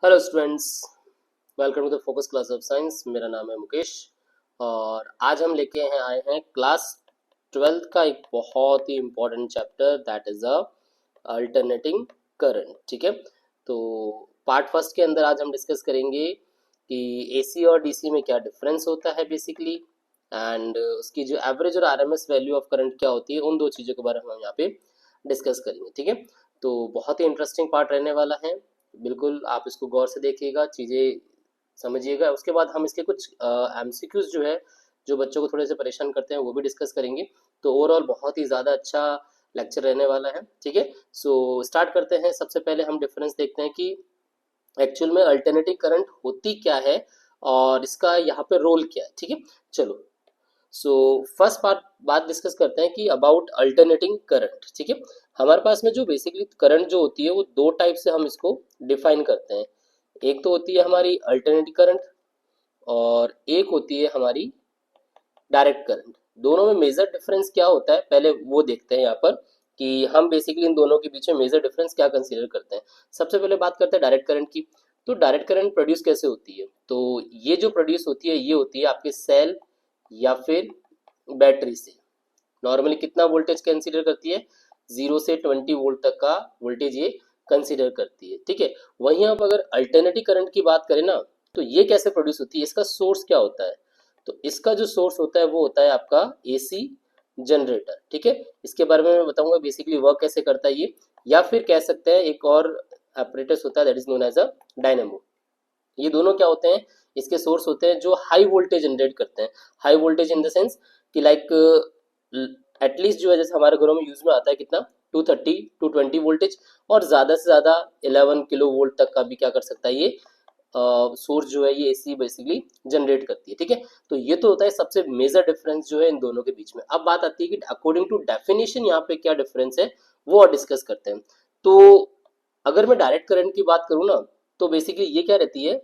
Hello students, welcome to the focus class of science. मेरा नाम है मुकेश और आज हम लेके आए हैं क्लास 12th का एक बहुत ही important chapter, that is alternating current. ठीक है, तो पार्ट फर्स्ट के अंदर आज हम डिस्कस करेंगे कि एसी और डीसी में क्या डिफरेंस होता है बेसिकली, एंड उसकी जो एवरेज और आरएमएस वैल्यू ऑफ करंट क्या होती है, उन दो चीज़ों के बारे में हम यहाँ पे डिस्कस करेंगे। ठीक है, तो बहुत ही इंटरेस्टिंग पार्ट रहने वाला है, बिल्कुल आप इसको गौर से देखिएगा, चीज़ें समझिएगा। उसके बाद हम इसके कुछ एमसीक्यूज जो है, जो बच्चों को थोड़े से परेशान करते हैं, वो भी डिस्कस करेंगे। तो ओवरऑल बहुत ही ज़्यादा अच्छा लेक्चर रहने वाला है। ठीक है, सो स्टार्ट करते हैं। सबसे पहले हम डिफरेंस देखते हैं कि एक्चुअल में अल्टरनेटिव करंट होती क्या है और इसका यहाँ पे रोल क्या है। ठीक है, चलो सो फर्स्ट पार्ट बात डिस्कस करते हैं कि अबाउट अल्टरनेटिंग करंट। ठीक है, हमारे पास में जो बेसिकली करंट जो होती है वो दो टाइप से हम इसको डिफाइन करते हैं। एक तो होती है हमारी अल्टरनेटिव करंट और एक होती है हमारी डायरेक्ट करंट। दोनों में मेजर डिफरेंस क्या होता है पहले वो देखते हैं यहाँ पर, कि हम बेसिकली इन दोनों के बीच में मेजर डिफरेंस क्या कंसीडर करते हैं। सबसे पहले बात करते हैं डायरेक्ट करंट की। तो डायरेक्ट करंट प्रोड्यूस कैसे होती है? तो ये जो प्रोड्यूस होती है ये होती है आपके सेल या फिर बैटरी से। नॉर्मली कितना वोल्टेज कंसीडर करती है? 0 से 20 वोल्ट तक का वोल्टेज ये कंसीडर करती है। ठीक है, वहीं आप अगर अल्टरनेटिव करंट की बात करें ना, तो ये कैसे प्रोड्यूस होती है, इसका सोर्स क्या होता है? तो इसका जो सोर्स होता है वो होता है आपका एसी जनरेटर। ठीक है, इसके बारे में मैं बताऊंगा बेसिकली वर्क कैसे करता है ये, या फिर कह सकते हैं एक और apparatus होता है that is known as a dynamo. ये दोनों क्या होते हैं? इसके सोर्स होते हैं जो हाई वोल्टेज जनरेट करते हैं। High voltage in the sense कि लाइक एटलीस्ट जो है, जैसे हमारे घरों में यूज में आता है कितना, 230 to 20 वोल्टेज, और ज़्यादा से ज़्यादा 11 किलो वोल्ट तक का भी क्या कर सकता है ये सोर्स जो है ये एसी बेसिकली जनरेट करती है। ठीक है, तो ये तो होता है सबसे मेजर डिफरेंस जो है इन दोनों के बीच में। अब बात आती है कि अकॉर्डिंग टू डेफिनेशन यहाँ पे क्या डिफरेंस है, वो और डिस्कस करते हैं। तो अगर मैं डायरेक्ट करंट की बात करूँ ना, तो बेसिकली ये क्या रहती है,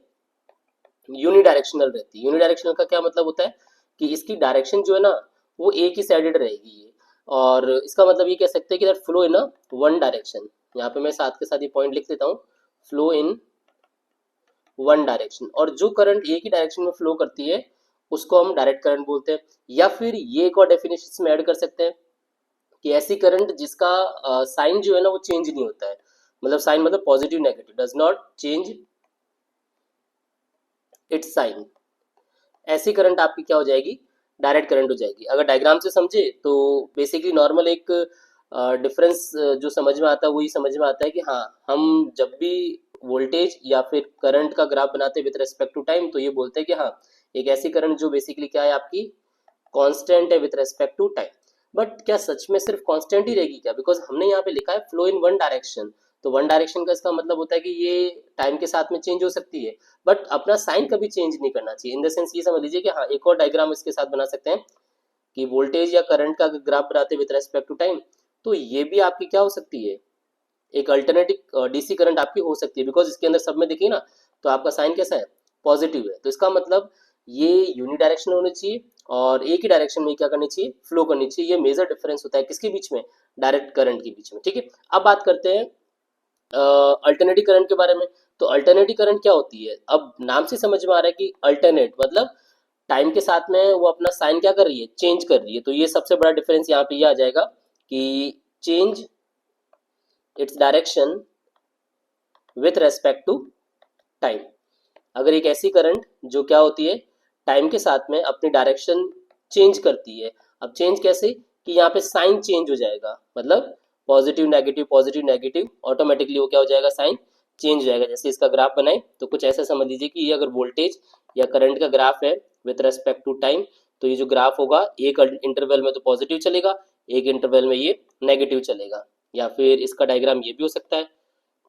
यूनिडायरेक्शनल रहती है। यूनिडायरेक्शनल का क्या मतलब होता है कि इसकी डायरेक्शन जो है ना वो एक ही साइडेड रहेगी ये, और इसका मतलब ये कह सकते हैं कि that flow in a one direction. यहाँ पे मैं साथ के साथ ये पॉइंट लिख देता हूँ, फ्लो इन वन डायरेक्शन। और जो करंट एक ही डायरेक्शन में फ्लो करती है उसको हम डायरेक्ट करंट बोलते हैं। या फिर ये एक और डेफिनेशन में ऐड कर सकते हैं कि ऐसी करंट जिसका साइन जो है ना वो चेंज नहीं होता है, मतलब साइन मतलब positive negative, does not change its sign. ऐसी करंट आपकी क्या हो जाएगी? डायरेक्ट करंट हो जाएगी। अगर डायग्राम से समझे तो बेसिकली नॉर्मल एक डिफरेंस जो समझ में आता है वही समझ में आता है कि हाँ, हम जब भी वोल्टेज या फिर करंट का ग्राफ बनाते हैं विद रेस्पेक्ट टू टाइम, तो ये बोलते हैं कि हाँ, एक ऐसी करंट जो बेसिकली क्या है आपकी कांस्टेंट है with respect to time. But क्या सच में सिर्फ कांस्टेंट ही रहेगी क्या? बिकॉज हमने यहाँ पे लिखा है फ्लो इन वन डायरेक्शन, तो वन डायरेक्शन का इसका मतलब होता है कि ये टाइम के साथ में चेंज हो सकती है, बट अपना साइन कभी चेंज नहीं करना चाहिए। इन द सेंस ये समझ लीजिए कि हाँ, एक और डायग्राम इसके साथ बना सकते हैं कि वोल्टेज या करंट का ग्राफ बनाते विद रेस्पेक्ट टू टाइम, तो ये भी आपकी क्या हो सकती है, एक अल्टरनेटिव डीसी करंट आपकी हो सकती है। बिकॉज इसके अंदर सब में देखिए ना, तो आपका साइन कैसा है? पॉजिटिव है। तो इसका मतलब ये यूनिडायरेक्शनल होनी चाहिए और एक ही डायरेक्शन में क्या करनी चाहिए, फ्लो करनी चाहिए। ये मेजर डिफरेंस होता है किसके बीच में? डायरेक्ट करंट के बीच में। ठीक है, अब बात करते हैं अल्टरनेटिव करंट के बारे में। तो अल्टरनेटिव करंट क्या होती है? अब नाम से समझ में आ रहा है कि अल्टरनेट मतलब टाइम के साथ में वो अपना साइन क्या कर रही है, चेंज कर रही है। तो ये सबसे बड़ा डिफरेंस यहाँ पे ये आ जाएगा कि change its direction with respect to time. अगर एक ऐसी करंट जो क्या होती है, टाइम के साथ में अपनी डायरेक्शन चेंज करती है। अब चेंज कैसे? कि यहाँ पे साइन चेंज हो जाएगा, मतलब पॉजिटिव नेगेटिव ऑटोमेटिकली वो क्या हो जाएगा, साइन चेंज हो जाएगा। जैसे इसका ग्राफ बनाए तो कुछ ऐसा समझ लीजिए कि ये अगर वोल्टेज या करंट का ग्राफ है विथ रेस्पेक्ट टू टाइम, तो ये जो ग्राफ होगा एक इंटरवल में तो पॉजिटिव चलेगा, एक इंटरवल में ये नेगेटिव चलेगा। या फिर इसका डायग्राम ये भी हो सकता है,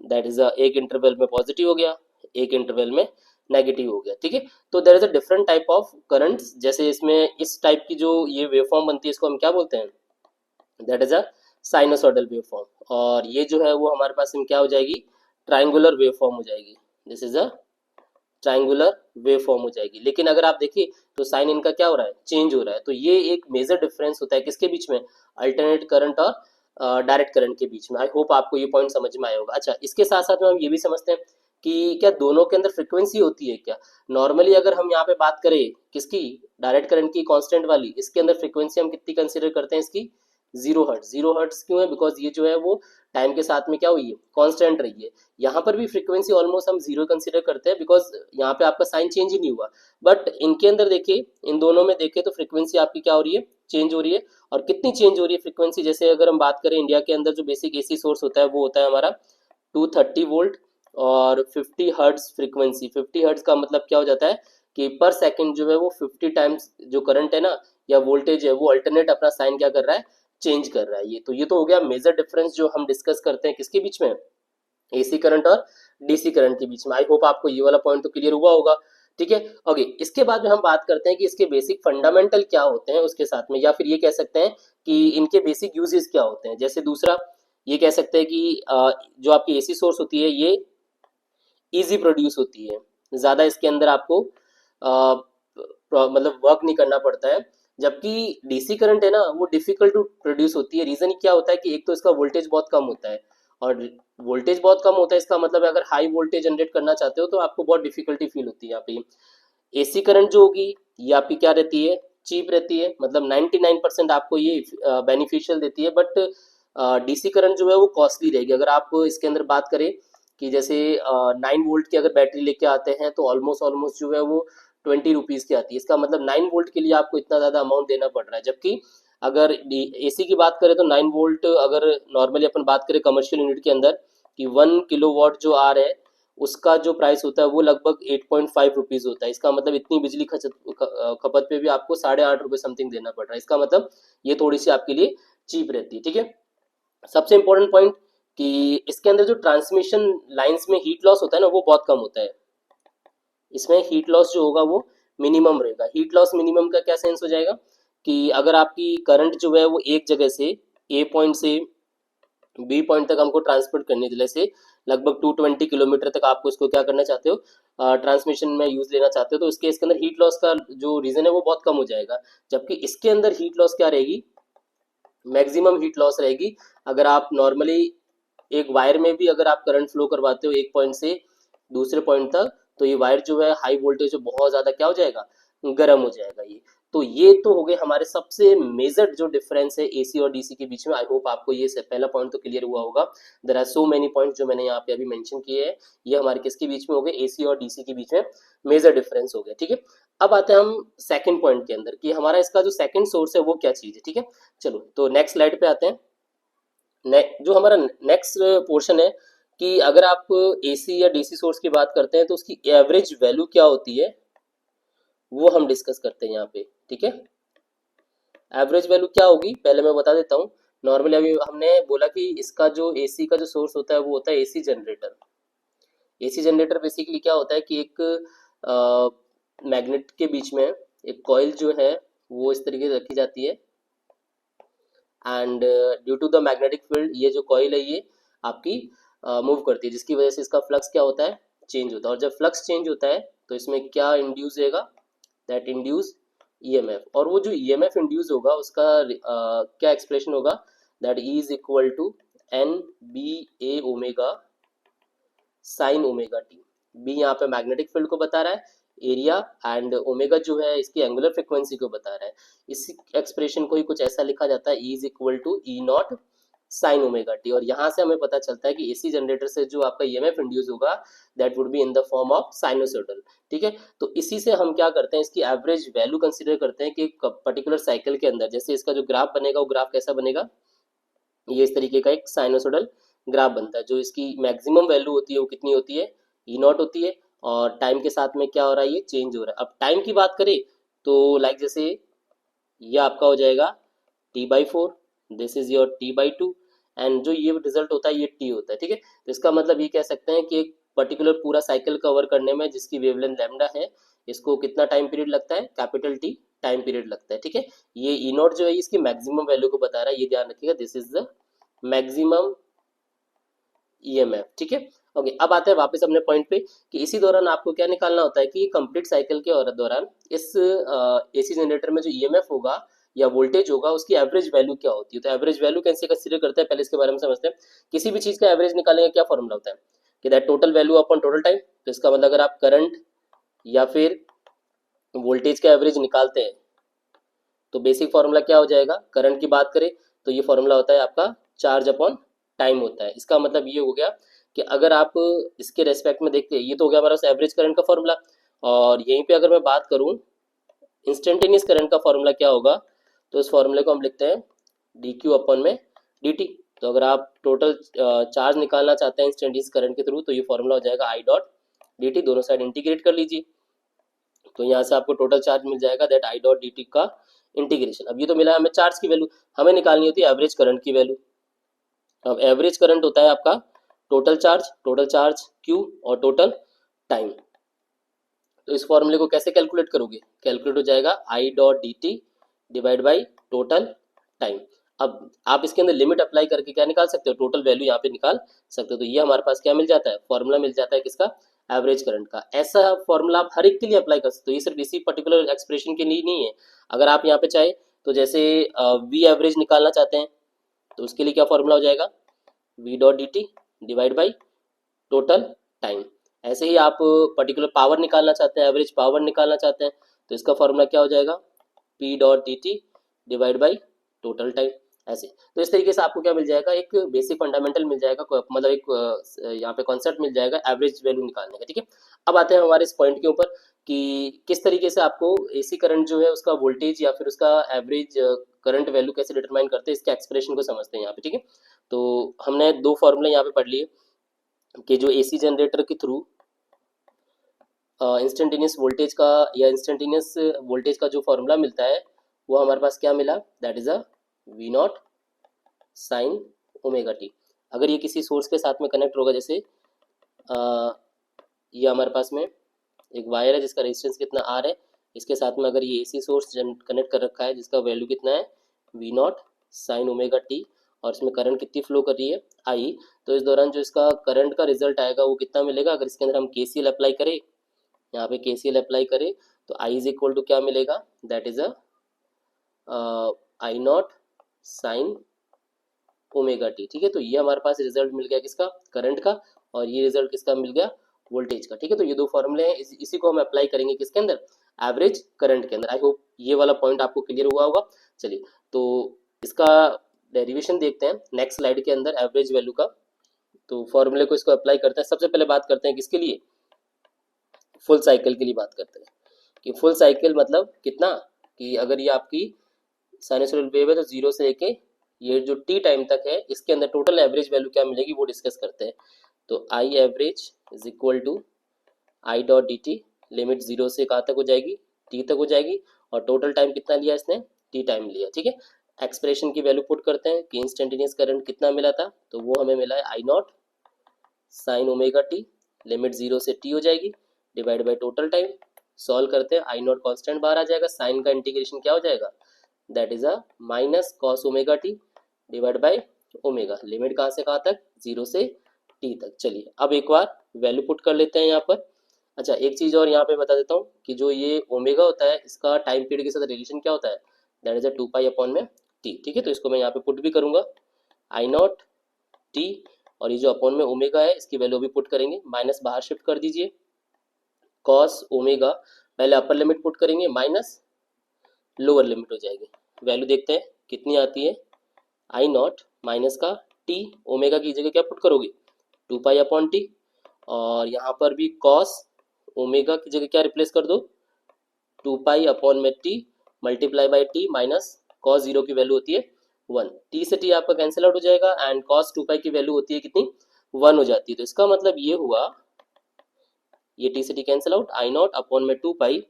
दैट इज एक इंटरवल में पॉजिटिव हो गया, एक इंटरवल में नेगेटिव हो गया। ठीक है, तो there is a different type of currents. जैसे इसमें इस टाइप की जो ये वेवफॉर्म बनती है इसको हम क्या बोलते हैं? That is a sinusoidal waveform. और ये जो है वो हमारे पास में क्या हो जाएगी, ट्राइंगुलर वेवफॉर्म हो जाएगी। This is a triangular waveform हो जाएगी। लेकिन अगर आप देखिए तो साइन इनका क्या हो रहा है, चेंज हो रहा है। तो ये एक मेजर डिफरेंस होता है किसके बीच में? अल्टरनेट करंट और डायरेक्ट करंट के बीच में। आई होप आपको ये पॉइंट समझ में आया होगा। अच्छा, इसके साथ साथ में हम ये भी समझते हैं कि क्या दोनों के अंदर फ्रीक्वेंसी होती है क्या। नॉर्मली अगर हम यहाँ पे बात करें किसकी, डायरेक्ट करंट की कांस्टेंट वाली, इसके अंदर फ्रीक्वेंसी हम कितनी कंसीडर करते हैं इसकी, 0 हर्ट्ज। 0 हर्ट्ज क्यों है, बिकॉज ये जो है वो टाइम के साथ में क्या हुई है, कांस्टेंट रही है। यहाँ पर भी फ्रीक्वेंसी ऑलमोस्ट हम 0 कंसीडर करते हैं, बिकॉज यहाँ पे आपका साइन चेंज ही नहीं हुआ। बट इनके अंदर देखिए, इन दोनों में देखें तो फ्रीक्वेंसी आपकी क्या हो रही है, चेंज हो रही है। और कितनी चेंज हो रही है फ्रीक्वेंसी, जैसे अगर हम बात करें इंडिया के अंदर जो बेसिक एसी सोर्स होता है वो होता है हमारा 230 वोल्ट और 50 हर्ट्ज फ्रीक्वेंसी। 50 हर्ट्ज का मतलब क्या हो जाता है कि पर सेकंड जो है वो 50 टाइम्स जो करंट है ना या वोल्टेज है वो अल्टरनेट अपना साइन क्या कर रहा है, चेंज कर रहा है। ये तो हो गया मेजर डिफरेंस जो हम डिस्कस करते हैं किसके बीच में, एसी करंट और डीसी करंट के बीच में। आई होप आपको ये वाला पॉइंट तो क्लियर हुआ होगा। ठीक है, ओके। इसके बाद में हम बात करते हैं कि इसके बेसिक फंडामेंटल क्या होते हैं उसके साथ में, या फिर ये कह सकते हैं कि इनके बेसिक यूजेस क्या होते हैं। जैसे दूसरा ये कह सकते हैं कि जो आपकी एसी सोर्स होती है ये इजी प्रोड्यूस होती है, ज़्यादा इसके अंदर आपको मतलब वर्क नहीं करना पड़ता है। जबकि डीसी करंट है ना वो डिफिकल्ट टू प्रोड्यूस होती है। रीज़न क्या होता है कि एक तो इसका वोल्टेज बहुत कम होता है, और वोल्टेज बहुत कम होता है इसका मतलब अगर हाई वोल्टेज जनरेट करना चाहते हो तो आपको बहुत डिफिकल्टी फील होती है यहाँ पे। एसी करंट जो होगी ये आपकी क्या रहती है, चीप रहती है, मतलब 99% आपको ये बेनिफिशियल देती है। बट डीसी करंट जो है वो कॉस्टली रहेगी। अगर आप इसके अंदर बात करें कि जैसे 9 वोल्ट की अगर बैटरी लेके आते हैं तो ऑलमोस्ट ऑलमोस्ट जो है वो 20 रुपीज़ की आती है। इसका मतलब 9 वोल्ट के लिए आपको इतना ज़्यादा अमाउंट देना पड़ रहा है। जबकि अगर एसी की बात करें तो 9 वोल्ट अगर नॉर्मली अपन बात करें कमर्शियल यूनिट के अंदर कि 1 किलोवाट जो आ रहा है उसका जो प्राइस होता है वो लगभग 8.5 रुपीज़ होता है। इसका मतलब इतनी बिजली खपत पे भी आपको 8.5 रुपये समथिंग देना पड़ रहा है। इसका मतलब ये थोड़ी सी आपके लिए चीप रहती है। ठीक है, सबसे इंपॉर्टेंट पॉइंट कि इसके अंदर जो ट्रांसमिशन लाइंस में हीट लॉस होता है ना वो बहुत कम होता है। इसमें हीट लॉस जो होगा वो मिनिमम रहेगा। हीट लॉस मिनिमम का क्या सेंस हो जाएगा कि अगर आपकी करंट जो है वो एक जगह से ए पॉइंट से बी पॉइंट तक हमको ट्रांसपोर्ट करनी है, जैसे लगभग 220 किलोमीटर तक आपको इसको क्या करना चाहते हो, ट्रांसमिशन में यूज लेना चाहते हो, तो इसके अंदर हीट लॉस का जो रीजन है वो बहुत कम हो जाएगा। जबकि इसके अंदर हीट लॉस क्या रहेगी, मैक्सिमम हीट लॉस रहेगी। अगर आप नॉर्मली एक वायर में भी अगर आप करंट फ्लो करवाते हो एक पॉइंट से दूसरे पॉइंट तक, तो ये वायर जो है हाई वोल्टेज बहुत ज्यादा क्या हो जाएगा, गर्म हो जाएगा ये। तो ये तो हो गए हमारे सबसे मेजर जो डिफरेंस है एसी और डीसी के बीच में। आई होप आपको ये से पहला पॉइंट तो क्लियर हुआ होगा। There are so many points जो मैंने यहाँ पे अभी मेंशन किए हैं, ये हमारे किसके बीच में हो गए, एसी और डीसी के बीच में मेजर डिफरेंस हो गया। ठीक है, अब आते हैं हम सेकंड पॉइंट के अंदर कि हमारा इसका जो सेकंड सोर्स है वो क्या चीज है। ठीक है, चलो तो नेक्स्ट स्लाइड पे आते हैं। जो हमारा नेक्स्ट पोर्शन है कि अगर आप एसी या डीसी सोर्स की बात करते हैं तो उसकी एवरेज वैल्यू क्या होती है वो हम डिस्कस करते हैं यहाँ पे। ठीक है, एवरेज वैल्यू क्या होगी पहले मैं बता देता हूँ। नॉर्मली अभी हमने बोला कि इसका जो एसी का जो सोर्स होता है वो होता है AC generator. AC generator basically क्या होता है कि एक मैग्नेट के बीच में एक कॉइल जो है वो इस तरीके से रखी जाती है, and due to the magnetic field ये जो कॉइल है ये आपकी मूव करती है, जिसकी वजह से इसका फ्लक्स क्या होता है, चेंज होता है। और जब फ्लक्स चेंज होता है तो इसमें क्या इंड्यूस होगा, दैट इंड्यूस ईएमएफ। और वो जो ईएमएफ इंड्यूस होगा उसका क्या एक्सप्रेशन होगा, that E is equal to N B A omega sine omega T. B यहाँ पे मैग्नेटिक फील्ड को बता रहा है, एरिया, एंड ओमेगा जो है इसकी एंगुलर फ्रिक्वेंसी को बता रहा है। इस एक्सप्रेशन को ही कुछ ऐसा लिखा जाता है, E is equal to E naught sine omega T. और यहाँ से हमें पता चलता है कि एसी जनरेटर से जो आपका ईएमएफ इंड्यूस होगा that would be in the form of sinusoidal. ठीक है, तो इसी से हम क्या करते हैं, इसकी एवरेज वैल्यू कंसीडर करते हैं कि पर्टिकुलर साइकिल के अंदर जैसे इसका जो ग्राफ बनेगा वो ग्राफ कैसा बनेगा, ये इस तरीके का एक साइनोसॉइडल ग्राफ बनता है। जो इसकी मैक्सिमम वैल्यू होती है वो कितनी होती है, ई नॉट होती है, और टाइम के साथ में क्या हो रहा है, ये चेंज हो रहा है। अब टाइम की बात करें तो लाइक जैसे ये आपका हो जाएगा t/4, this is your t/2, and जो ये रिजल्ट होता है ये t होता है। ठीक है, तो इसका मतलब ये कह सकते हैं कि एक पर्टिकुलर पूरा साइकिल कवर करने में जिसकी वेवलेंथ लैम्डा है इसको कितना टाइम पीरियड लगता है, कैपिटल टी टाइम पीरियड लगता है। ठीक है, ये ई नॉट जो है इसकी मैक्सिमम वैल्यू को बता रहा है, ये ध्यान रखिएगा, this is the maximum EMF. ठीक है, ओके। अब आते हैं वापस अपने पॉइंट पे कि इसी दौरान आपको क्या निकालना होता है कि कंप्लीट साइकिल के दौरान इस एसी जनरेटर में जो ईएमएफ होगा या वोल्टेज होगा उसकी एवरेज वैल्यू क्या होती है। तो एवरेज वैल्यू कैसे कंसीडर करते हैं, पहले इसके बारे में समझते हैं। किसी भी चीज का एवरेज निकालने का क्या फॉर्मूला होता है, कि that total value upon total time. तो इसका मतलब अगर आप करंट या फिर वोल्टेज का एवरेज निकालते हैं तो बेसिक फॉर्मूला क्या हो जाएगा, करंट की बात करें तो ये फॉर्मूला होता है आपका चार्ज अपॉन टाइम होता है। इसका मतलब ये हो गया कि अगर आप इसके रेस्पेक्ट में देखते हैं, ये तो हो गया हमारा एवरेज करंट का फॉर्मूला, और यहीं पे अगर मैं बात करूं इंस्टेंटेनियस करंट का फॉर्मूला क्या होगा, तो इस फॉर्मूले को हम लिखते हैं डी क्यू अपॉन में डी टी। तो अगर आप टोटल चार्ज निकालना चाहते हैं इंस्टेंटेनियस करंट के थ्रू तो ये फॉर्मूला हो जाएगा आई डॉट डी टी, दोनों साइड इंटीग्रेट कर लीजिए तो यहाँ से आपको टोटल चार्ज मिल जाएगा that I dot D T का इंटीग्रेशन। अब ये तो मिला हमें चार्ज की वैल्यू, हमें निकालनी होती है एवरेज करंट की वैल्यू। अब एवरेज करंट होता है आपका टोटल चार्ज क्यू और टोटल टाइम। तो इस फॉर्मूले को कैसे कैलकुलेट करोगे, कैलकुलेट हो जाएगा आई dot D T divide by total time. अब आप इसके अंदर लिमिट अप्लाई करके क्या निकाल सकते हो, टोटल वैल्यू यहाँ पे निकाल सकते हो। तो ये हमारे पास क्या मिल जाता है, फॉर्मूला मिल जाता है किसका, एवरेज करंट का। ऐसा फॉर्मूला आप हर एक के लिए अप्लाई कर सकते हो, ये सिर्फ इसी पर्टिकुलर एक्सप्रेशन के लिए नहीं है। अगर आप यहाँ पे चाहे तो जैसे वी एवरेज निकालना चाहते हैं तो उसके लिए क्या फॉर्मूला हो जाएगा, V dot D T divide by total time. ऐसे ही आप पर्टिकुलर पावर निकालना चाहते हैं, एवरेज पावर निकालना चाहते हैं तो इसका फॉर्मूला क्या हो जाएगा, P dot D T divide by total time. ऐसे तो इस तरीके से आपको क्या मिल जाएगा, एक बेसिक फंडामेंटल मिल जाएगा, मतलब एक यहाँ पे कॉन्सेप्ट मिल जाएगा एवरेज वैल्यू निकालने का। ठीक है, अब आते हैं हमारे इस पॉइंट के ऊपर कि किस तरीके से आपको एसी करंट जो है उसका वोल्टेज या फिर उसका एवरेज करंट वैल्यू कैसे डिटरमाइन करते हैं, इसके एक्सप्रेशन को समझते हैं यहाँ पे। ठीक है, तो हमने दो फॉर्मूले यहाँ पे पढ़ लिए कि जो एसी जनरेटर के थ्रू इंस्टेंटेनियस वोल्टेज का या इंस्टेंटेनियस वोल्टेज का जो फॉर्मूला मिलता है वो हमारे पास क्या मिला, that is a V naught sine omega T. अगर ये किसी सोर्स के साथ में कनेक्ट होगा, जैसे ये हमारे पास में एक वायर है जिसका रेजिस्टेंस कितना आर है, इसके साथ में अगर ये एसी सोर्स कनेक्ट कर रखा है जिसका वैल्यू कितना है V naught sine omega T, और इसमें करंट कितनी फ्लो कर रही है आई, तो इस दौरान जो इसका करंट का रिजल्ट आएगा वो कितना मिलेगा। अगर इसके अंदर हम केसीएल अप्लाई करें, यहाँ पे केसीएल अप्लाई करें तो आई इज इक्वल टू क्या मिलेगा, that is a I naught sine omega T. ठीक है, तो ये हमारे पास रिजल्ट मिल गया किसका, करंट का, और ये रिजल्ट किसका मिल गया, वोल्टेज का। ठीक है, तो ये दो फॉर्मूले हैं, इसी को हम अप्लाई करेंगे किसके अंदर, एवरेज करंट के अंदर। आई होप ये वाला पॉइंट आपको क्लियर हुआ होगा। चलिए तो इसका डेरिवेशन देखते हैं नेक्स्ट स्लाइड के अंदर एवरेज वैल्यू का। तो फॉर्मूले को इसको अप्लाई करते हैं, सबसे पहले बात करते हैं किसके लिए, फुल साइकिल के लिए बात करते हैं कि फुल साइकिल मतलब कितना, कि अगर ये आपकी साइनसोइडल वेव है तो जीरो से लेके ये जो टी टाइम तक है इसके अंदर टोटल एवरेज वैल्यू क्या मिलेगी वो डिस्कस करते हैं। तो I average is equal to I dot D T, limit zero से कहाँ तक हो जाएगी, टी तक हो जाएगी, और टोटल टाइम कितना लिया इसने, टी टाइम लिया। ठीक है, एक्सप्रेशन की वैल्यू पुट करते हैं कि इंस्टेंटेनियस करंट कितना मिला था, तो वो हमें मिला है I naught sine omega T, limit zero से टी हो जाएगी divide by total time. Solve करते हैं, आई नॉट कॉन्स्टेंट बाहर आ जाएगा, साइन का इंटीग्रेशन क्या हो जाएगा, that is a minus cos omega T divide by omega, limit कहाँ से कहाँ तक, जीरो से टी तक। चलिए अब एक बार वैल्यू पुट कर लेते हैं यहाँ पर। अच्छा एक चीज और यहाँ पे बता देता हूँ कि जो ये ओमेगा होता है इसका टाइम पीरियड के साथ रिलेशन क्या होता है, that is a two pi upon में टी। ठीक है, तो इसको मैं यहाँ पे पुट भी करूंगा आई नॉट टी, और ये जो अपॉन में ओमेगा है इसकी वैल्यू भी पुट करेंगे, माइनस बाहर शिफ्ट कर दीजिए, कॉस ओमेगा पहले अपर लिमिट पुट करेंगे माइनस लोअर लिमिट हो जाएगी, वैल्यू देखते हैं कितनी आती है, आई नॉट माइनस का टी, ओमेगा की जगह क्या पुट करोगे टू पाई अपॉन टी, और यहाँ पर भी कॉस ओमेगा की जगह क्या रिप्लेस कर दो टू पाई अपॉन में T multiply by T minus cos zero की वैल्यू होती है वन, टी से टी आपका कैंसिल आउट हो जाएगा एंड कॉस टू पाई की वैल्यू होती है कितनी, वन हो जाती है। तो इसका मतलब ये हुआ, ये टी से T cancel out, I naught upon में two pi,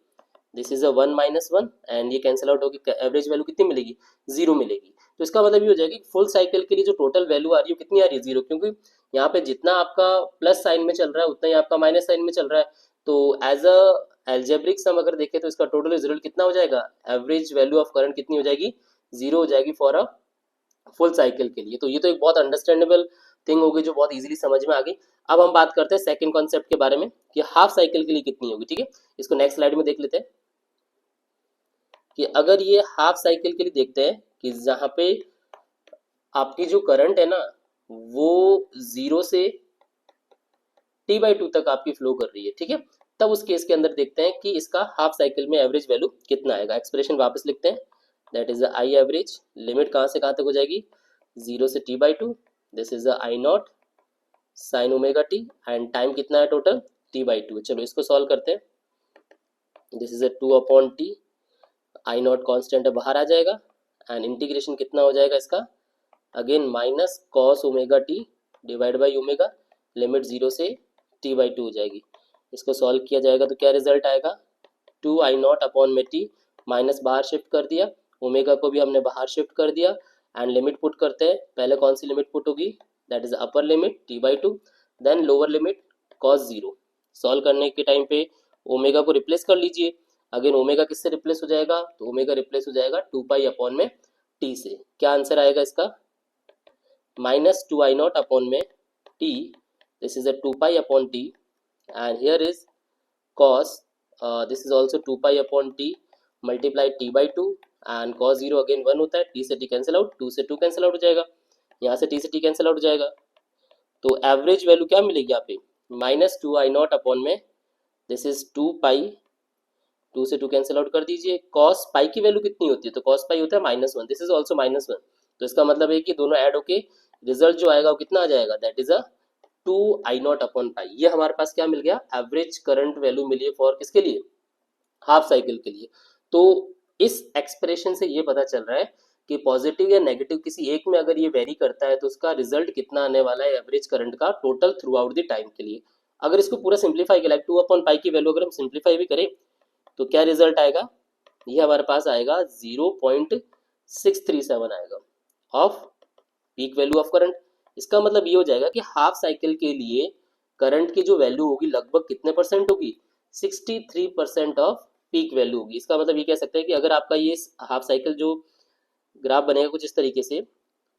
this is a one minus one, and ये कैंसिल आउट होगी, एवरेज वैल्यू कितनी मिलेगी, जीरो मिलेगी। तो इसका मतलब ये हो जाएगी फुल साइकिल के लिए जो टोटल वैल्यू आ रही है कितनी आ रही है, जीरो, क्योंकि यहाँ पे जितना आपका प्लस साइन में चल रहा है उतना ही आपका माइनस साइन में चल रहा है। तो एज अ एल्जेब्रिक सम अगर देखें तो इसका टोटल रिजल्ट कितना हो जाएगा, एवरेज वैल्यू ऑफ करंट कितनी हो जाएगी, जीरो हो जाएगी फॉर अ फुल साइकिल के लिए। तो ये तो एक बहुत अंडरस्टैंडेबल थिंग होगी जो बहुत इजीली समझ में आ गई। अब हम बात करते हैं सेकंड कॉन्सेप्ट के बारे में कि हाफ साइकिल के लिए कितनी होगी। ठीक है, इसको नेक्स्ट स्लाइड में देख लेते हैं कि अगर ये हाफ साइकिल के लिए देखते हैं कि जहां पे आपकी जो करंट है ना वो जीरो से T/2 तक आपकी फ्लो कर रही है, ठीक है। तब उस केस के अंदर देखते हैं कि इसका हाफ साइकिल में एवरेज वैल्यू कितना आएगा। एक्सप्रेशन वापस लिखते हैं, that is the I average, limit कहाँ से कहाँ तक हो जाएगी, 0 से T/2, this is the I naught sine omega t, and time कितना है टोटल, T/2। चलो इसको सॉल्व करते हैं, this is a 2/T, I not constant है बाहर आ जाएगा, एंड इंटीग्रेशन कितना हो जाएगा इसका, again minus cos omega T divide by omega, limit 0 से T/2 हो जाएगी। इसको सॉल्व किया जाएगा तो क्या रिजल्ट आएगा, 2I0 अपॉन में टी, माइनस बाहर शिफ्ट कर दिया, ओमेगा को भी हमने बाहर शिफ्ट कर दिया, एंड लिमिट पुट करते हैं। पहले कौन सी लिमिट पुट होगी, that is upper limit T/2, then lower limit cos 0। Solve करने के टाइम पे ओमेगा को रिप्लेस कर लीजिए, अगेन ओमेगा किससे रिप्लेस हो जाएगा, तो ओमेगा रिप्लेस हो जाएगा 2 पाई अपॉन में टी से। क्या आंसर आएगा इसका, -2I0 upon में t, this is a 2 pi upon t, and here is cos, this is also 2 pi upon t multiply T/2, and cos 0 again 1 होता है, t से t कैंसिल आउट, 2 से 2 कैंसिल आउट हो जाएगा, यहाँ से t से t कैंसिल आउट हो जाएगा, तो एवरेज वैल्यू क्या मिलेगी यहाँ पे, -2I0 अपॉन में, दिस इज 2 पाई, 2 से 2 कैंसिल आउट कर दीजिए, कॉस पाई की वैल्यू कितनी होती है, तो कॉस पाई होता है -1, दिस इज ऑल्सो -1, तो इसका मतलब है कि दोनों ऐड होके रिजल्ट जो आएगा वो कितना आ जाएगा, that is a 2I0 upon pi. ये हमारे पास क्या मिल गया, एवरेज करंट वैल्यू मिली है फॉर किसके लिए, हाफ साइकिल के लिए। तो इस एक्सप्रेशन से ये पता चल रहा है कि पॉजिटिव या नेगेटिव किसी एक में अगर ये वेरी करता है तो उसका रिजल्ट कितना आने वाला है एवरेज करंट का total through out the time के लिए। अगर इसको पूरा सिंप्लीफाई किया, 2/पाई की वैल्यू अगर हम सिंप्लीफाई भी करें तो क्या रिजल्ट आएगा, ये हमारे पास आएगा 0.637 आएगा off peak value of current. इसका मतलब ये हो जाएगा कि हाफ साइकिल के लिए करंट की जो वैल्यू होगी लगभग कितने परसेंट होगी, 63% ऑफ पीक वैल्यू होगी। इसका मतलब ये कह सकते हैं कि अगर आपका ये हाफ साइकिल जो ग्राफ बनेगा कुछ इस तरीके से,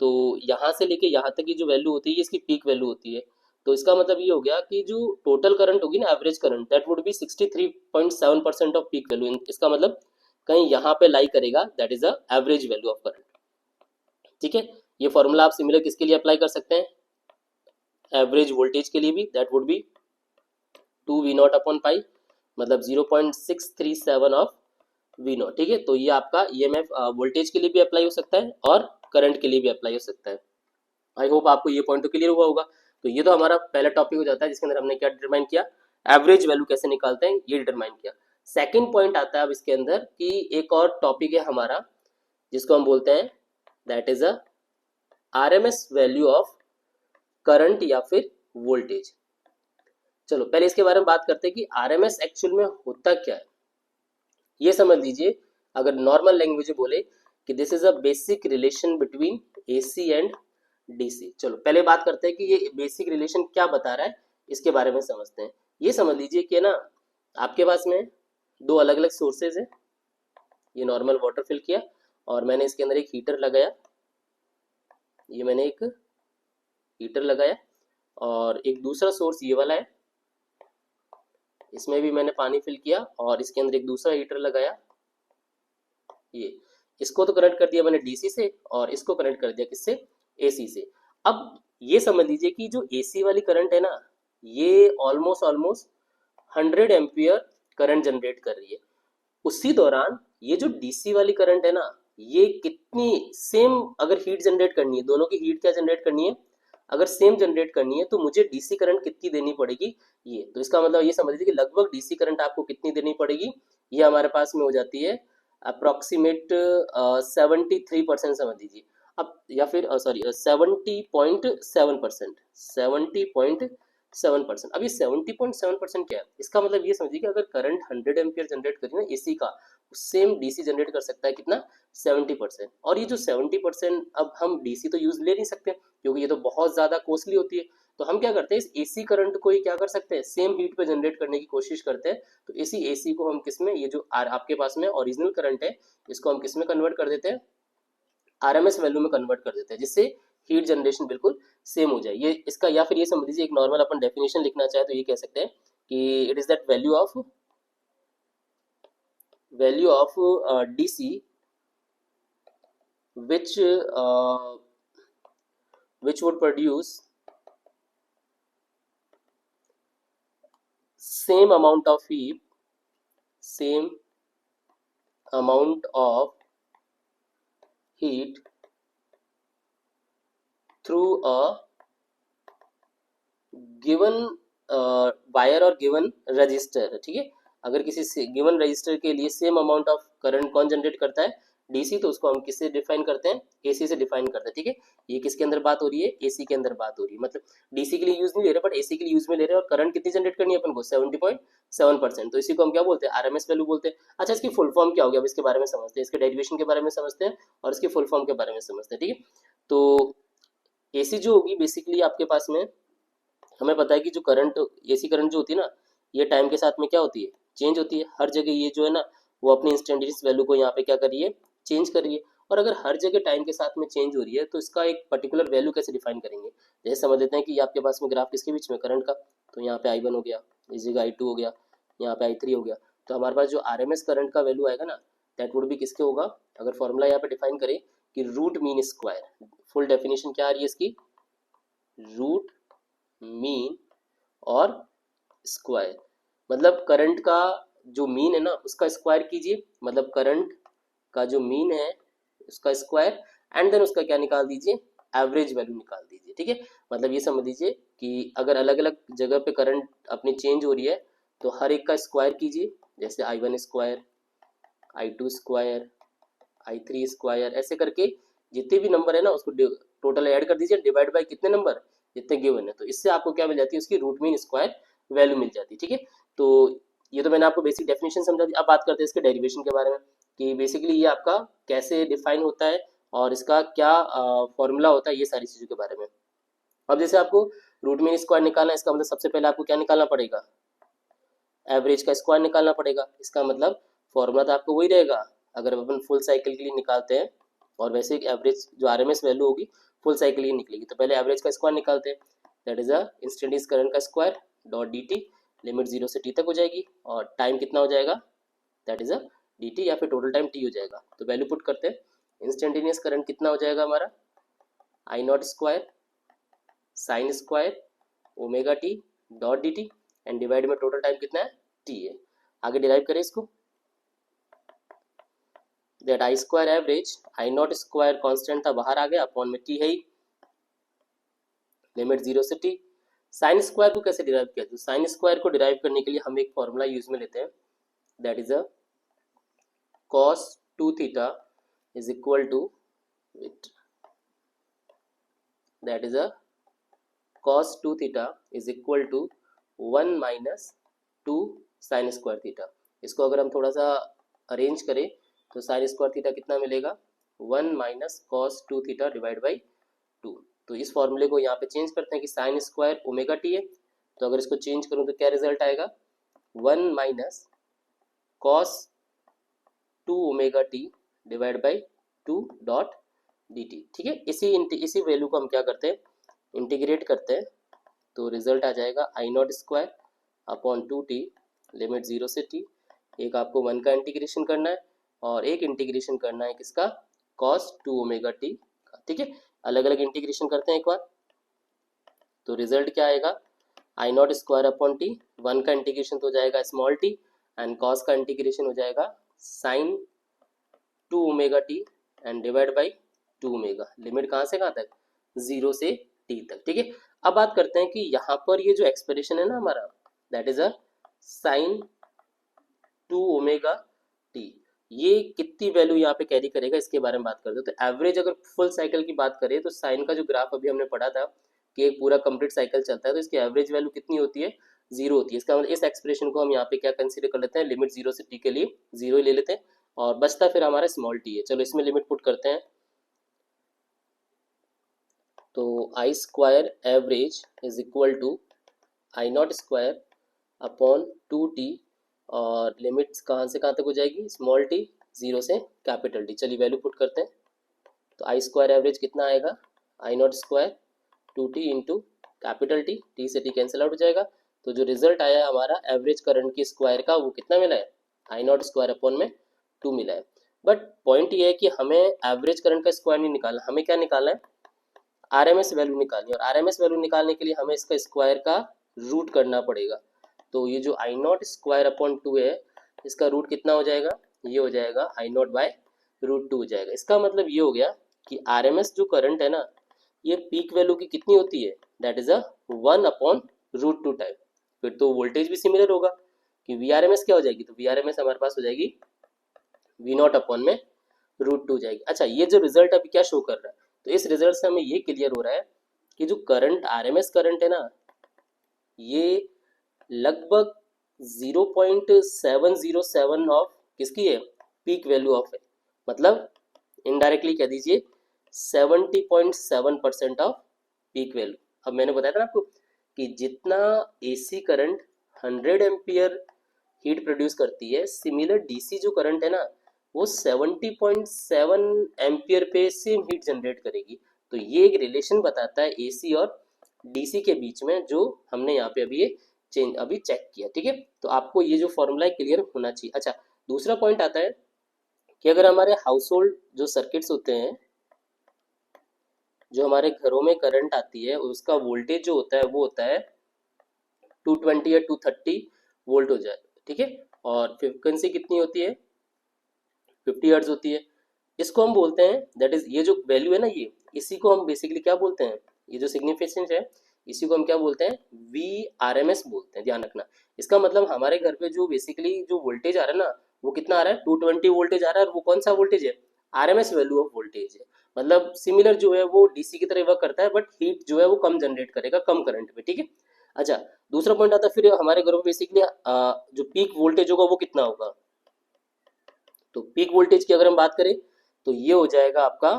तो यहाँ से लेके यहाँ तक की जो वैल्यू होती है ये इसकी पीक वैल्यू होती है। तो इसका मतलब ये हो गया कि जो टोटल करंट होगी ना, average current, that would B 63.7% off peak value. इसका मतलब कहीं यहाँ पे लाई करेगा, that is the average value of current, ठीक है। ये फॉर्मूला आप सिमिलर किसके लिए अप्लाई कर सकते हैं, एवरेज वोल्टेज के लिए भी, that would B 2V0 upon pi, मतलब 0.637 ऑफ V0, ठीक है। तो ये आपका EMF वोल्टेज के लिए भी अप्लाई हो सकता है और करंट के लिए भी अप्लाई हो सकता है। आई होप आपको ये पॉइंट तो क्लियर हुआ होगा। तो ये तो हमारा पहला टॉपिक हो जाता है जिसके अंदर हमने क्या डिटरमाइन किया, एवरेज वैल्यू कैसे निकालते हैं ये डिटरमाइन किया। सेकंड पॉइंट आता है अब इसके अंदर कि एक और टॉपिक है हमारा जिसको हम बोलते हैं that is a RMS value of current या फिर वोल्टेज। चलो पहले इसके बारे में बात करते हैं कि आरएमएस एक्चुअल में होता क्या है। ये समझ लीजिए, अगर नॉर्मल लैंग्वेज में बोले कि this is a basic relation between AC and DC. चलो पहले बात करते हैं कि ये बेसिक रिलेशन क्या बता रहा है, इसके बारे में समझते हैं। ये समझ लीजिए कि ना आपके पास में दो अलग अलग सोर्सेज है, ये नॉर्मल वाटर फिल किया और मैंने इसके अंदर एक हीटर लगाया, ये मैंने एक हीटर लगाया, और एक दूसरा सोर्स ये वाला है, इसमें भी मैंने पानी फिल किया और इसके अंदर एक दूसरा हीटर लगाया, ये इसको तो कनेक्ट कर दिया मैंने डीसी से और इसको कनेक्ट कर दिया किससे, एसी से। अब ये समझ लीजिए कि जो एसी वाली करंट है ना, ये ऑलमोस्ट 100 एम्पियर करंट जनरेट कर रही है। उसी दौरान ये जो डीसी वाली करंट है ना, ये कितनी सेम, अगर हीट जनरेट करनी है, दोनों की हीट क्या जनरेट करनी है, अगर सेम जनरेट करनी है तो मुझे डीसी करंट कितनी देनी पड़ेगी, ये तो इसका मतलब ये समझ लीजिए कि लगभग डीसी करंट आपको कितनी देनी पड़ेगी, ये हमारे पास में हो जाती है अप्रोक्सीमेट 73% समझ लीजिए। अब या फिर सॉरी 70.7%, 70.7%। अब ये 70.7% क्या है, इसका मतलब ये समझिए कि अगर करंट 100 एम्पियर जनरेट करी ना एसी का, सेम डीसी जनरेट कर सकता है कितना, 70%। और ये जो 70%, अब हम डीसी तो यूज ले नहीं सकते क्योंकि ये तो बहुत ज्यादा कॉस्टली होती है, तो हम क्या करते हैं, इस एसी करंट को ही क्या कर सकते हैं, सेम हीट पे जनरेट करने की कोशिश करते हैं। तो इसी एसी को हम किस में, ये जो आपके पास में ओरिजिनल करंट है, इसको हम किस में कन्वर्ट कर देते हैं, आरएमएस वैल्यू में कन्वर्ट कर देते हैं, जिससे हीट जनरेशन बिल्कुल सेम हो जाए। ये इसका, या फिर ये समझ लीजिए एक नॉर्मल अपन डेफिनेशन लिखना चाहे तो ये कह सकते हैं कि it is that value of DC which which would produce same amount of heat through a given wire और गिवन रजिस्टर, ठीक है। अगर किसी गिवन रजिस्टर के लिए सेम अमाउंट ऑफ करंट कौन जनरेट करता है, डीसी, तो उसको हम किससे डिफाइन करते हैं, एसी से डिफाइन करते हैं, ठीक है। ये किसके अंदर बात हो रही है, एसी के अंदर बात हो रही है, मतलब डीसी के लिए यूज नहीं ले रहे बट एसी के लिए यूज में ले रहे हैं, और करंट कितनी जनरेट करनी है अपन को, 70.7%। तो इसी को हम क्या बोलते हैं, आरएमएस वैल्यू बोलते हैं। अच्छा, इसकी फुल फॉर्म क्या होगी, अब इसके बारे में समझते हैं, इसके डेरिवेशन के बारे में समझते हैं और इसकी फुल फॉर्म के बारे में समझते हैं, ठीक है। तो एसी जो होगी बेसिकली आपके पास में, हमें पता है कि जो करंट, एसी करंट जो होती है ना, ये टाइम के साथ में क्या होती है, चेंज होती है। हर जगह ये जो है ना, वो अपनी इंस्टेंटेनियस वैल्यू को यहाँ पे क्या कर रही है, चेंज कर रही है। और अगर हर जगह टाइम के साथ में चेंज हो रही है, तो इसका एक पर्टिकुलर वैल्यू कैसे डिफाइन करेंगे। जैसे समझ लेते हैं कि आपके पास में ग्राफ किसके बीच में, करंट का, तो यहाँ पे I1 हो गया, इस जगह I2 हो गया, यहाँ पे I3 हो गया। तो हमारे पास जो आरएमएस करंट का वैल्यू आएगा ना, दैट वुड भी किसके होगा, अगर फॉर्मूला यहाँ पे डिफाइन करें कि root mean square, full definition क्या आ रही है इसकी, रूट मीन और स्क्वायर, मतलब करंट का जो मीन है ना उसका स्क्वायर कीजिए, मतलब करंट का जो मीन है उसका स्क्वायर, एंड देन उसका क्या निकाल दीजिए, एवरेज वैल्यू निकाल दीजिए, ठीक है। मतलब ये समझ लीजिए कि अगर अलग अलग जगह पे करंट अपनी चेंज हो रही है, तो हर एक का स्क्वायर कीजिए, जैसे I1 square, I2 square, I3 square, ऐसे करके जितने भी नंबर है ना उसको टोटल ऐड कर दीजिए, डिवाइड बाय कितने नंबर, जितने गिवन है, तो इससे आपको क्या मिल जाती है, उसकी रूट मीन स्क्वायर वैल्यू मिल जाती है, ठीक है। तो ये तो मैंने आपको बेसिक डेफिनेशन समझा दी। अब बात करते हैं इसके डेरिवेशन के बारे में, कि बेसिकली ये आपका कैसे डिफाइन होता है और इसका क्या फॉर्मूला होता है, ये सारी चीज़ों के बारे में। अब जैसे आपको रूट मीन स्क्वायर निकालना है, इसका मतलब सबसे पहले आपको क्या निकालना पड़ेगा, एवरेज का स्क्वायर निकालना पड़ेगा। इसका मतलब फॉर्मूला तो आपको वही रहेगा, अगर अपन फुल साइकिल के लिए निकालते हैं, और वैसे एवरेज जो आरएमएस वैल्यू होगी फुल साइकिल ही निकलेगी, तो पहले एवरेज का स्क्वायर निकालते हैं, that is a instantaneous current का स्क्वायर डॉट dt, लिमिट 0 से t तक हो जाएगी, और टाइम कितना हो जाएगा, दैट इज अ dt, या फिर टोटल टाइम t हो जाएगा। तो वैल्यू पुट करते हैं, इंस्टेंटेनियस करंट कितना हो जाएगा हमारा, I naught square sine square omega T dot dt, and divide में टोटल टाइम कितना है, t है। आगे डिराइव करें इसको, that I square average, I naught square constant था बाहर आ गया, अपॉन में t है ही, लिमिट 0 से t। साइन स्क्वायर को कैसे डिराइव किया, तो साइन स्क्वायर को डिराइव करने के लिए हम एक फॉर्मूला यूज में लेते हैं, that is a cos 2 theta is equal to, that is a cos 2 theta is equal to 1 minus 2 sin square theta। इसको अगर हम थोड़ा सा अरेंज करें तो sin square theta कितना मिलेगा, 1 minus cos 2 theta divide by 2। तो इस फॉर्मूले को यहाँ पे चेंज करते हैं कि साइन स्क्वायर ओमेगा टी है, तो अगर इसको चेंज करूँ तो क्या रिजल्ट आएगा, 1 minus cos 2 omega T divide by 2 dot D T, ठीक है। इसी वैल्यू को हम क्या करते हैं, इंटीग्रेट करते हैं, तो रिजल्ट आ जाएगा I naught square upon 2t, limit 0 से t। एक आपको 1 का इंटीग्रेशन करना है और एक इंटीग्रेशन करना है किसका, cos 2 ओमेगा टी का, ठीक है। अलग अलग इंटीग्रेशन करते हैं एक बार, तो रिजल्ट क्या आएगा, I naught square upon t, 1 का इंटीग्रेशन तो हो जाएगा स्मॉल t, एंड cos का इंटीग्रेशन हो जाएगा sine 2 omega t and divide by 2 omega, limit कहाँ से कहाँ तक, 0 से t तक, ठीक है। अब बात करते हैं कि यहाँ पर ये जो एक्सप्रेशन है ना हमारा, that is a sine 2 omega t, ये कितनी वैल्यू यहाँ पे कैरी करेगा, इसके बारे में बात करते हैं। तो एवरेज अगर फुल साइकिल की बात करें, तो साइन का जो ग्राफ अभी हमने पढ़ा था कि एक पूरा कंप्लीट साइकिल चलता है, तो इसकी एवरेज वैल्यू कितनी होती है, 0 होती है। इसका मतलब इस एक्सप्रेशन को हम यहाँ पे क्या कंसीडर कर लेते हैं, लिमिट 0 से t के लिए 0 ही ले लेते हैं, और बचता फिर हमारा स्मॉल t है। चलो इसमें लिमिट पुट करते हैं, तो I square average is equal to I naught square upon 2t, और लिमिट्स कहाँ से कहाँ तक हो जाएगी, स्मॉल t 0 से कैपिटल T। चलिए वैल्यू पुट करते हैं, तो आई स्क्वायर एवरेज कितना आएगा, I naught square 2t into capital T से t कैंसिल आउट हो जाएगा। तो जो रिजल्ट आया हमारा एवरेज करंट की स्क्वायर का, वो कितना मिला है, आई नॉट स्क्वायर अपॉन में 2 मिला है। बट पॉइंट ये है कि हमें एवरेज करंट का स्क्वायर नहीं निकालना, हमें क्या निकालना है, आरएमएस वैल्यू निकालनी है, और आरएमएस वैल्यू निकालने के लिए हमें इसका स्क्वायर का रूट करना पड़ेगा। तो ये जो आई नॉट स्क्वायर अपॉन 2 है इसका रूट कितना हो जाएगा, ये हो जाएगा आई नॉट बाय रूट 2 हो जाएगा। इसका मतलब ये हो गया कि आरएमएस जो करंट है ना ये पीक वैल्यू की कितनी होती है, that is a 1 upon root 2 time. फिर तो वोल्टेज भी सिमिलर होगा कि वी आर एम एस क्या हो जाएगी, तो वी आर एम एस हमारे पास हो जाएगी वी नॉट अपॉन में रूट 2 जाएगी। अच्छा, ये जो रिजल्ट अभी क्या शो कर रहा है, तो इस रिजल्ट से हमें ये क्लियर हो रहा है कि जो करंट आरएमएस करंट है ना ये लगभग 0.707 ऑफ किसकी है, पीक वैल्यू ऑफ है, मतलब इनडायरेक्टली कह दीजिए 70.7% ऑफ पीक वैल्यू। अब मैंने बताया था ना आपको कि जितना AC current 100 ampere heat produce करती है, सिमिलर डीसी जो करंट है ना वो 70.7 एम्पियर पे सेम हीट जनरेट करेगी। तो ये एक रिलेशन बताता है एसी और डीसी के बीच में, जो हमने यहाँ पे अभी चेक किया। ठीक है, तो आपको ये जो फॉर्मूला क्लियर होना चाहिए। अच्छा, दूसरा पॉइंट आता है कि अगर हमारे हाउस होल्ड जो सर्किट्स होते हैं, जो हमारे घरों में करंट आती है उसका वोल्टेज जो होता है वो होता है 220 या 230 वोल्ट हो जाए। ठीक है, और फ्रिक्वेंसी कितनी होती है, 50 हर्ट्ज होती है। इसको हम बोलते हैं दैट इज, ये जो वैल्यू है ना ये, इसी को हम बेसिकली क्या बोलते हैं, ये जो सिग्निफिकेंस है इसी को हम क्या बोलते हैं, वी आर एम एस बोलते हैं, ध्यान रखना। इसका मतलब हमारे घर पे जो बेसिकली जो वोल्टेज आ रहा है ना वो कितना आ रहा है, 220 वोल्टेज आ रहा है, और वो कौन सा वोल्टेज है, R M S value of voltage है। मतलब सिमिलर जो है वो डीसी की तरह वर्क करता है, बट हीट जो है वो कम जनरेट करेगा कम करंट पे। ठीक है, अच्छा, दूसरा पॉइंट आता है फिर हमारे घरों में बेसिकली जो पीक वोल्टेज होगा वो कितना होगा। तो पीक वोल्टेज की अगर हम बात करें तो ये हो जाएगा आपका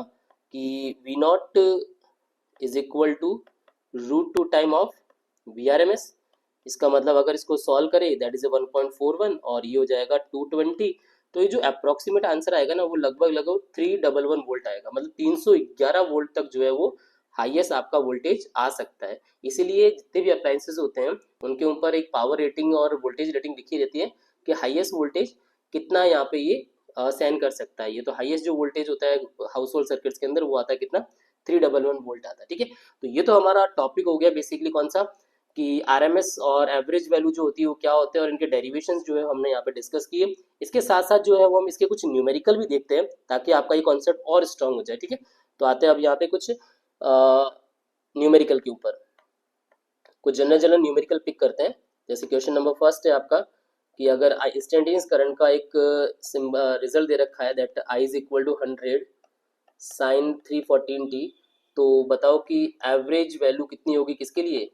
कि V naught is equal to root 2 time of V R M S. इसका मतलब अगर इसको सॉल्व करें दैट इज 1.41 और ये हो जाएगा 220। तो ये जो अप्रोक्सीमेट आंसर आएगा ना वो लगभग लगभग 311 वोल्ट आएगा, मतलब 311 वोल्ट तक जो है वो हाईएस्ट आपका वोल्टेज आ सकता है। इसीलिए जितने भी अप्लायंसेज होते हैं उनके ऊपर एक पावर रेटिंग और वोल्टेज रेटिंग लिखी रहती है कि हाईएस्ट वोल्टेज कितना यहाँ पे ये सहन कर सकता है। ये तो हाईएस्ट जो वोल्टेज होता है हाउस होल्ड सर्किट्स के अंदर वो आता है कितना, 311 वोल्ट आता है। ठीक है, तो ये तो हमारा टॉपिक हो गया बेसिकली कौन सा, कि आरएमएस और एवरेज वैल्यू जो होती है वो क्या होते हैं और इनके डेरिवेशंस जो है हमने यहाँ पे डिस्कस किए। इसके साथ साथ जो है वो हम इसके कुछ न्यूमेरिकल भी देखते हैं ताकि आपका ये कॉन्सेप्ट और स्ट्रांग हो जाए। ठीक है, तो आते हैं अब यहाँ पे कुछ न्यूमेरिकल के ऊपर, कुछ जनरल जनरल न्यूमेरिकल पिक करते हैं। जैसे क्वेश्चन नंबर फर्स्ट है आपका कि अगर इंस्टेंटेनियस करंट का एक रिजल्ट दे रखा है that I is equal to 100 sine 314t, तो बताओ कि एवरेज वैल्यू कितनी होगी किसके लिए,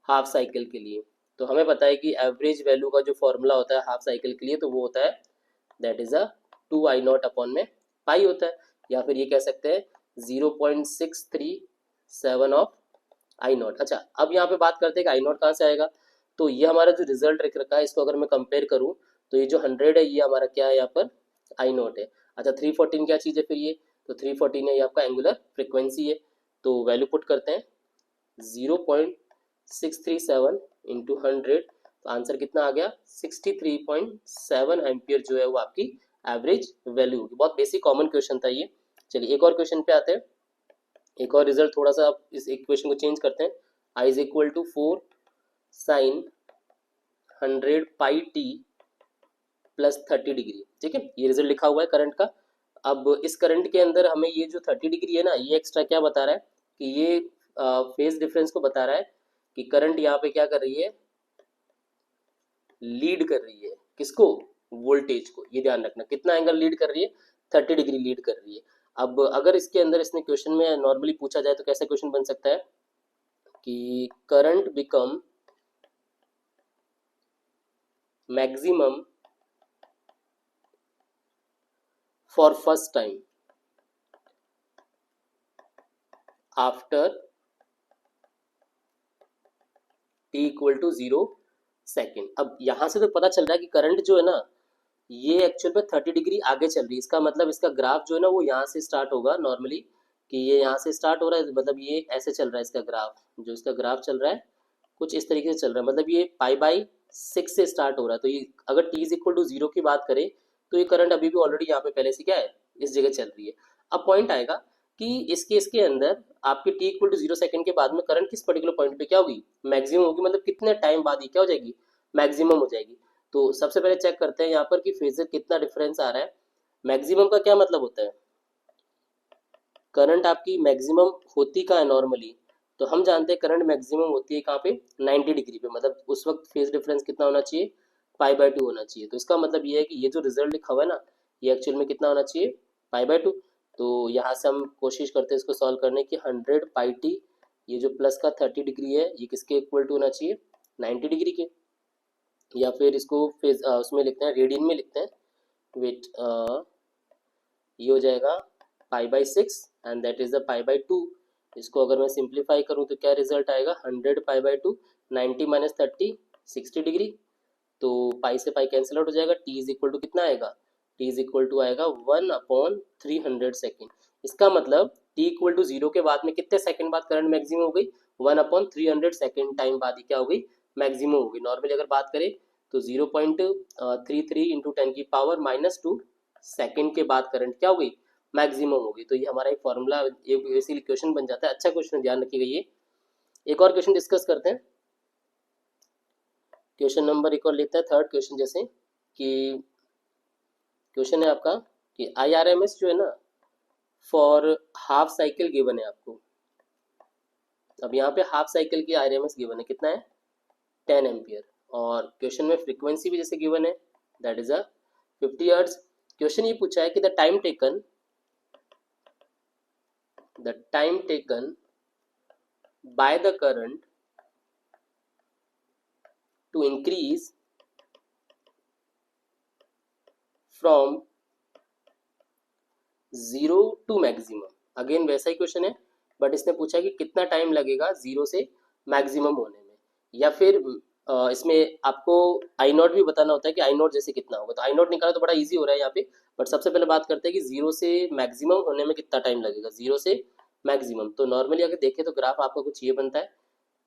हाफ साइकिल के लिए। तो हमें पता है कि एवरेज वैल्यू का जो फॉर्मूला होता है हाफ साइकिल के लिए तो वो होता है that is a 2 I naught upon में पाई होता है, या फिर ये कह सकते हैं 0.637 ऑफ आई नॉट। अच्छा, अब यहाँ पे बात करते हैं कि आई नॉट कहाँ से आएगा। तो ये हमारा जो रिजल्ट रख रखा है इसको अगर मैं कंपेयर करूँ तो ये जो 100 है ये हमारा क्या है यहाँ पर आई नॉट है। अच्छा, 314 क्या चीज़ है फिर ये, तो 314 है ये आपका एंगुलर फ्रिक्वेंसी है। तो वैल्यू पुट करते हैं 0.637 इंटू 100, तो आंसर कितना आ गया 63.7 एम्पियर जो है वो आपकी एवरेज वैल्यू होगी। बहुत बेसिक कॉमन क्वेश्चन था ये। चलिए एक और क्वेश्चन पे आते हैं, एक और रिजल्ट थोड़ा सा आप इस इक्वेशन को चेंज करते हैं। I is equal to 4 sine 100 pi t plus 30 degree. ठीक है, ये रिजल्ट लिखा हुआ है करंट का। अब इस करंट के अंदर हमें ये जो 30 डिग्री है ना ये एक्स्ट्रा क्या बता रहा है कि ये फेज डिफरेंस को बता रहा है कि करंट यहाँ पे क्या कर रही है, लीड कर रही है किसको, वोल्टेज को। ये ध्यान रखना कितना एंगल लीड कर रही है, 30 डिग्री लीड कर रही है। अब अगर इसके अंदर इसने क्वेश्चन में नॉर्मली पूछा जाए तो कैसा क्वेश्चन बन सकता है कि current become maximum for first time after t equal to 0 second. अब यहां से तो पता चल रहा है कि करंट जो है ना ये एक्चुअल में 30 डिग्री आगे चल रही है। इसका मतलब इसका ग्राफ जो है ना वो यहाँ से स्टार्ट होगा नॉर्मली, कि ये यहाँ से स्टार्ट हो रहा है, मतलब ये ऐसे चल रहा है इसका ग्राफ, जो इसका ग्राफ चल रहा है कुछ इस तरीके से चल रहा है, मतलब ये π/6 से स्टार्ट हो रहा है। तो ये अगर t इज इक्वल टू 0 की बात करें तो ये करंट अभी भी ऑलरेडी यहाँ पे पहले से क्या है इस जगह चल रही है। अब पॉइंट आएगा कि इस केस के अंदर आपके t इक्वल टू 0 सेकंड के बाद में करंट किस पर्टिकुलर पॉइंट पे क्या होगी, मैक्सिमम होगी, मतलब कितने टाइम बाद ही क्या हो जाएगी, मैक्सिमम हो जाएगी। तो सबसे पहले चेक करते हैं यहाँ पर कि फेजर कितना डिफरेंस आ रहा है। मैक्सिमम का क्या मतलब होता है, करंट आपकी मैक्सिमम होती कहाँ है नॉर्मली, तो हम जानते हैं करंट मैक्सिमम होती है कहाँ पे, 90 डिग्री पे, मतलब उस वक्त फेज डिफरेंस कितना होना चाहिए, π/2 होना चाहिए। तो इसका मतलब ये है कि ये जो रिजल्ट लिखा हुआ है ना, ये एक्चुअल में कितना होना चाहिए, π/2। तो यहाँ से हम कोशिश करते हैं इसको सॉल्व करने की, 100πt, ये जो प्लस का 30 डिग्री है ये किसके इक्वल टू होना चाहिए, 90 डिग्री के। या फिर इसको फेज उसमें लिखते हैं, रेडियन में लिखते हैं, वेट ये हो जाएगा π/6 एंड दैट इज द π/2। इसको अगर मैं सिंप्लीफाई करूं तो क्या रिजल्ट आएगा, 100π/2, 90 माइनस 30, 60 डिग्री। तो पाई से पाई कैंसिल आउट हो जाएगा, t इज इक्वल टू कितना आएगा, t इज इक्वल टू आएगा 1/300 सेकेंड। इसका मतलब t इक्वल टू 0 के बाद में कितने सेकंड बाद करंट मैक्सिमम हो गई, 1/300 सेकेंड टाइम बाद ही क्या हो गई, मैक्सिमम हो गई। नॉर्मली अगर बात करें तो 0.33 इंटू 10⁻⁻2 सेकेंड के बाद करंट क्या हो गई, मैक्सिमम हो गई। तो ये हमारा एक फॉर्मूला, एक बेसिकली क्वेश्चन बन जाता है। अच्छा क्वेश्चन, ध्यान रखिएगा ये। एक और क्वेश्चन डिस्कस करते हैं, क्वेश्चन नंबर एक और लेते हैं, थर्ड क्वेश्चन। जैसे कि क्वेश्चन है आपका कि IRMS जो है ना फॉर हाफ साइकिल गिवन है आपको। अब यहाँ पे हाफ साइकिल की IRMS गिवन है, कितना है, 10 एम्पियर। और क्वेश्चन में फ्रीक्वेंसी भी जैसे गिवन है, दैट इज 50 हर्ट्ज। क्वेश्चन ये पूछा है कि the time taken by the current to increase from 0 to maximum। Again वैसा ही क्वेश्चन है, बट इसने पूछा कि कितना टाइम लगेगा 0 से मैक्सिमम होने में। या फिर इसमें आपको आई नॉट भी बताना होता है कि आई नॉट जैसे कितना होगा। तो आई नॉट निकाला तो बड़ा इजी हो रहा है यहाँ पे। बट सबसे पहले बात करते हैं कि 0 से मैक्सिमम होने में कितना टाइम लगेगा, 0 से मैक्सिमम। तो नॉर्मली अगर देखें तो ग्राफ आपका कुछ ये बनता है,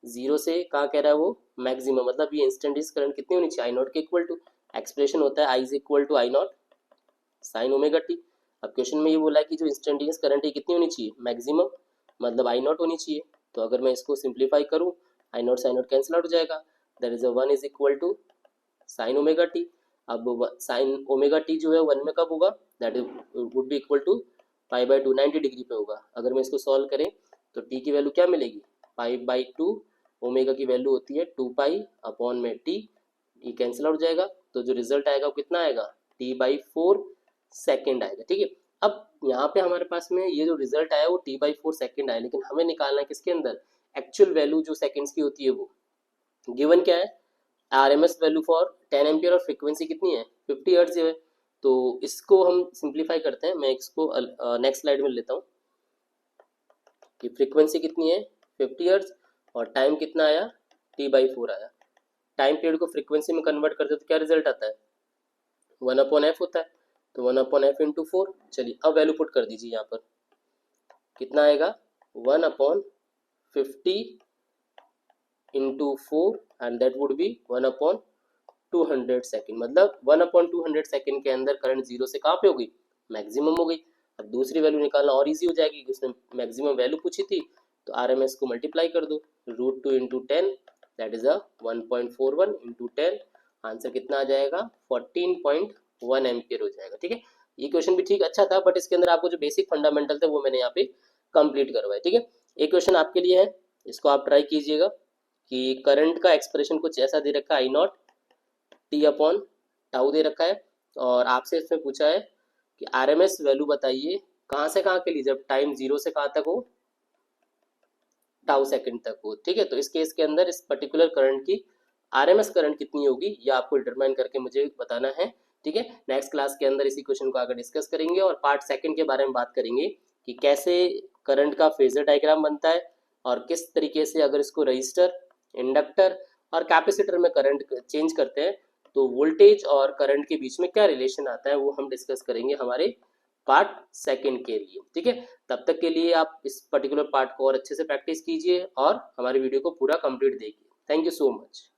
0 से कहाँ कह रहा है वो, मैक्सिमम, मतलब ये इंस्टेंटेनियस करंट कितनी होनी चाहिए, आई नॉट के इक्वल टू। एक्सप्रेशन होता है I is equal to I naught sine omega t. अब क्वेश्चन में ये बोला है कि जो इंस्टेंटेनियस करंट है कितनी होनी चाहिए, मैक्सिमम, मतलब आई नॉट होनी चाहिए। तो अगर मैं इसको सिंप्लीफाई करूँ, I naught sine naught cancel out हो जाएगा, that is 1 is equal to sine omega t. अब साइन ओमेगा टी जो है 1 में कब होगा, that would be equal to π/2, 90 degree पे होगा। अगर मैं इसको सॉल्व करें तो टी की वैल्यू क्या मिलेगी, π/2, ओमेगा की वैल्यू होती है 2π में टी, ये कैंसिल आउट जाएगा। तो जो रिजल्ट आएगा वो कितना आएगा, t/4 सेकेंड आएगा। ठीक है, अब यहाँ पे हमारे पास में ये जो रिजल्ट आया वो t/4 सेकेंड आया, लेकिन हमें निकालना है किसके अंदर, एक्चुअल वैल्यू जो सेकेंड्स की होती है वो। गिवन क्या है, RMS वैल्यू फॉर 10 एम्पियर और फ्रीक्वेंसी कितनी है, 50 हर्ट्ज है। तो इसको हम सिंप्लीफाई करते हैं, मैं इसको नेक्स्ट स्लाइड में लेता हूँ कि फ्रीक्वेंसी कितनी है 50 हर्ट्ज और टाइम कितना आया, t/4 आया। टाइम पीरियड को फ्रीक्वेंसी में कन्वर्ट करते तो क्या रिजल्ट आता है, 1/f होता है। तो 1/f इंटू 4। चलिए अब वैल्यू पुट कर दीजिए, यहाँ पर कितना आएगा, 1/50 into 4 and that would B 1/200 second. मतलब 1/200 सेकेंड के अंदर करंट 0 से कहाँ पे हो गई, मैक्सिमम हो गई। अब दूसरी वैल्यू निकालना और इजी हो जाएगी, उसने मैक्सिमम वैल्यू पूछी थी, तो RMS को मल्टीप्लाई कर दो, √2 into 10 that is 1.41 into 10, answer कितना आ जाएगा, 14.1 एम्पियर हो जाएगा। ठीक है, ये क्वेश्चन भी ठीक अच्छा था, बट इसके अंदर आपको जो बेसिक फंडामेंटल थे वो मैंने यहाँ पे कंप्लीट करवाया। ठीक है, एक क्वेश्चन आपके लिए है, इसको आप ट्राई कीजिएगा कि करंट का एक्सप्रेशन कुछ ऐसा दे रखा है, आई नॉट t/टाउ दे रखा है, और आपसे इसमें पूछा है कि RMS वैल्यू बताइए कहाँ से कहाँ के लिए, जब टाइम 0 से कहाँ तक हो, टाउ सेकंड तक हो। ठीक है, तो इस केस के अंदर इस पर्टिकुलर करंट की RMS करंट कितनी होगी ये आपको डिटरमाइन करके मुझे बताना है। ठीक है, नेक्स्ट क्लास के अंदर इसी क्वेश्चन को आगे डिस्कस करेंगे और पार्ट सेकंड के बारे में बात करेंगे कि कैसे करंट का फेजर डायग्राम बनता है और किस तरीके से अगर इसको रजिस्टर, इंडक्टर और कैपेसिटर में करंट चेंज करते हैं तो वोल्टेज और करंट के बीच में क्या रिलेशन आता है वो हम डिस्कस करेंगे हमारे पार्ट सेकंड के लिए। ठीक है, तब तक के लिए आप इस पर्टिकुलर पार्ट को और अच्छे से प्रैक्टिस कीजिए और हमारे वीडियो को पूरा कंप्लीट देखिए। Thank you so much.